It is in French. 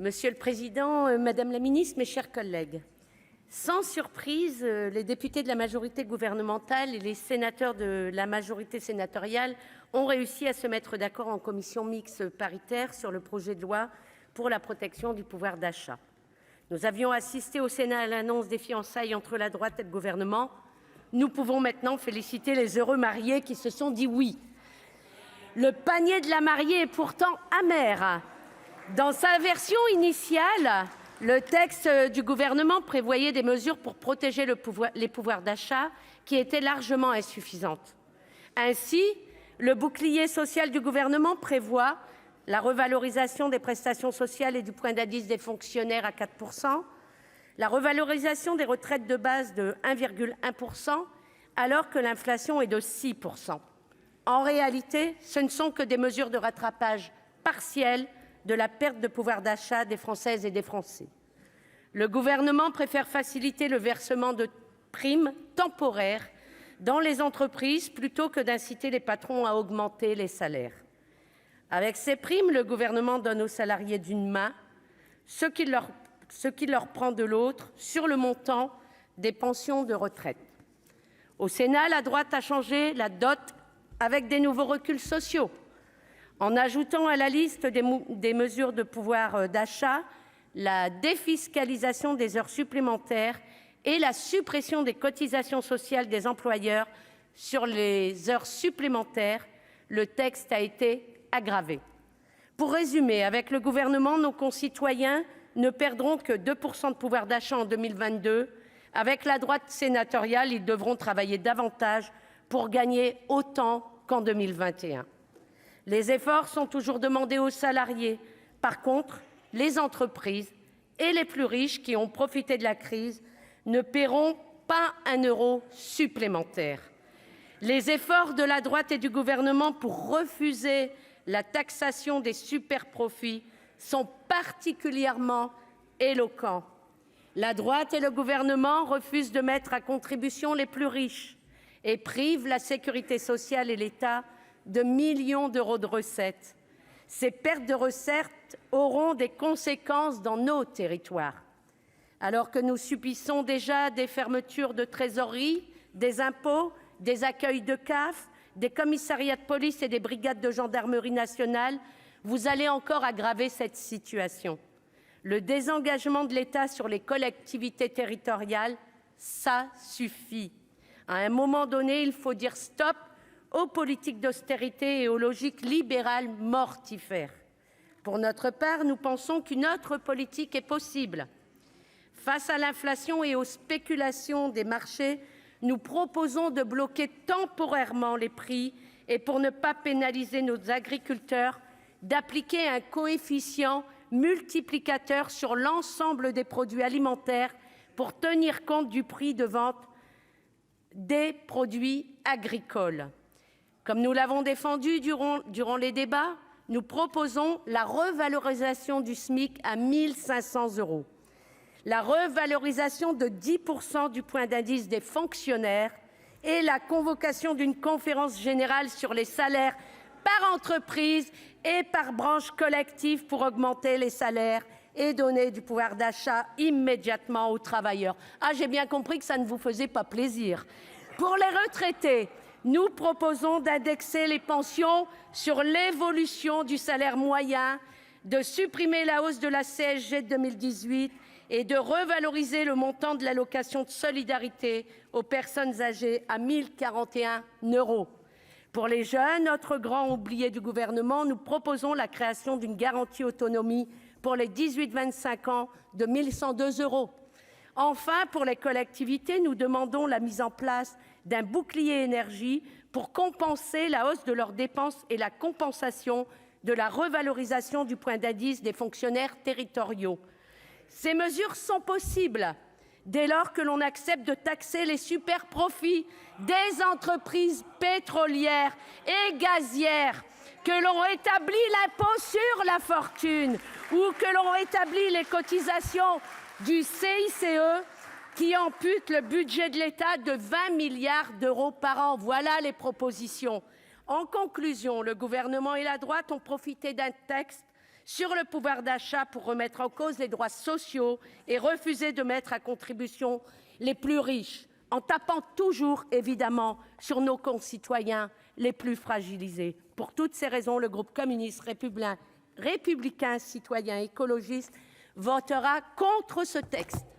Monsieur le président, madame la ministre, mes chers collègues, sans surprise, les députés de la majorité gouvernementale et les sénateurs de la majorité sénatoriale ont réussi à se mettre d'accord en commission mixte paritaire sur le projet de loi pour la protection du pouvoir d'achat. Nous avions assisté au Sénat à l'annonce des fiançailles entre la droite et le gouvernement. Nous pouvons maintenant féliciter les heureux mariés qui se sont dit oui. Le panier de la mariée est pourtant amer. Dans sa version initiale, le texte du gouvernement prévoyait des mesures pour protéger les pouvoirs d'achat qui étaient largement insuffisantes. Ainsi, le bouclier social du gouvernement prévoit la revalorisation des prestations sociales et du point d'indice des fonctionnaires à 4 %, la revalorisation des retraites de base de 1,1 %, alors que l'inflation est de 6 %. En réalité, ce ne sont que des mesures de rattrapage partiel de la perte de pouvoir d'achat des Françaises et des Français. Le gouvernement préfère faciliter le versement de primes temporaires dans les entreprises plutôt que d'inciter les patrons à augmenter les salaires. Avec ces primes, le gouvernement donne aux salariés d'une main ce qu'il leur prend de l'autre sur le montant des pensions de retraite. Au Sénat, la droite a changé la dot avec des nouveaux reculs sociaux, en ajoutant à la liste des mesures de pouvoir d'achat la défiscalisation des heures supplémentaires et la suppression des cotisations sociales des employeurs sur les heures supplémentaires. Le texte a été aggravé. Pour résumer, avec le gouvernement, nos concitoyens ne perdront que 2 % de pouvoir d'achat en 2022. Avec la droite sénatoriale, ils devront travailler davantage pour gagner autant qu'en 2021. Les efforts sont toujours demandés aux salariés. Par contre, les entreprises et les plus riches qui ont profité de la crise ne paieront pas un euro supplémentaire. Les efforts de la droite et du gouvernement pour refuser la taxation des superprofits sont particulièrement éloquents. La droite et le gouvernement refusent de mettre à contribution les plus riches et privent la sécurité sociale et l'État de millions d'euros de recettes. Ces pertes de recettes auront des conséquences dans nos territoires. Alors que nous subissons déjà des fermetures de trésoreries, des impôts, des accueils de CAF, des commissariats de police et des brigades de gendarmerie nationale, vous allez encore aggraver cette situation. Le désengagement de l'État sur les collectivités territoriales, ça suffit. À un moment donné, il faut dire stop aux politiques d'austérité et aux logiques libérales mortifères. Pour notre part, nous pensons qu'une autre politique est possible. Face à l'inflation et aux spéculations des marchés, nous proposons de bloquer temporairement les prix et, pour ne pas pénaliser nos agriculteurs, d'appliquer un coefficient multiplicateur sur l'ensemble des produits alimentaires pour tenir compte du prix de vente des produits agricoles. Comme nous l'avons défendu durant les débats, nous proposons la revalorisation du SMIC à 1 500 €, la revalorisation de 10 % du point d'indice des fonctionnaires et la convocation d'une conférence générale sur les salaires par entreprise et par branche collective pour augmenter les salaires et donner du pouvoir d'achat immédiatement aux travailleurs. Ah, j'ai bien compris que ça ne vous faisait pas plaisir. Pour les retraités, nous proposons d'indexer les pensions sur l'évolution du salaire moyen, de supprimer la hausse de la CSG de 2018 et de revaloriser le montant de l'allocation de solidarité aux personnes âgées à 1 041 €. Pour les jeunes, autre grand oublié du gouvernement, nous proposons la création d'une garantie autonomie pour les 18-25 ans de 1 102 €. Enfin, pour les collectivités, nous demandons la mise en place d'un bouclier énergie pour compenser la hausse de leurs dépenses et la compensation de la revalorisation du point d'indice des fonctionnaires territoriaux. Ces mesures sont possibles dès lors que l'on accepte de taxer les superprofits des entreprises pétrolières et gazières, que l'on rétablit l'impôt sur la fortune ou que l'on rétablit les cotisations du CICE qui ampute le budget de l'État de 20 milliards d'euros par an. Voilà les propositions. En conclusion, le gouvernement et la droite ont profité d'un texte sur le pouvoir d'achat pour remettre en cause les droits sociaux et refuser de mettre à contribution les plus riches, en tapant toujours, évidemment, sur nos concitoyens les plus fragilisés. Pour toutes ces raisons, le groupe communiste républicain citoyen et écologiste votera contre ce texte.